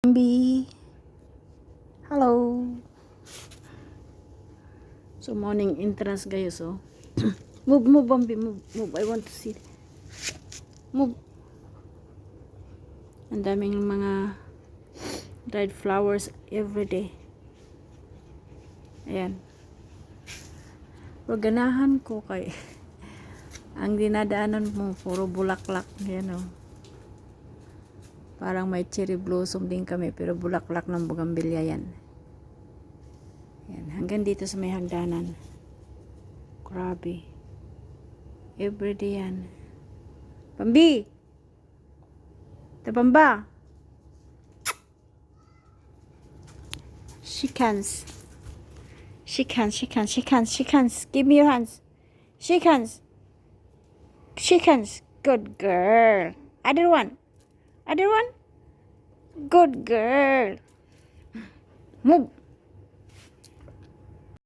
Bambi, hello. So morning entrance guys, so move Bambi, move, I want to see, move. Ang daming mga dried flowers everyday. Ayan, ganahan ko kay ang dinadaanan mo puro bulaklak yan, oh. Parang may cherry blossom din kami pero bulaklak ng bougainvillea yan. Yan, hanggang dito sa may hagdanan. Grabe. Everyday yan. Bambi! Tabamba! Shake hands. Shake hands, shake hands, shake hands, shake hands. Give me your hands. Shake hands. Shake hands. Good girl. Other one. Other one. Good girl. Move.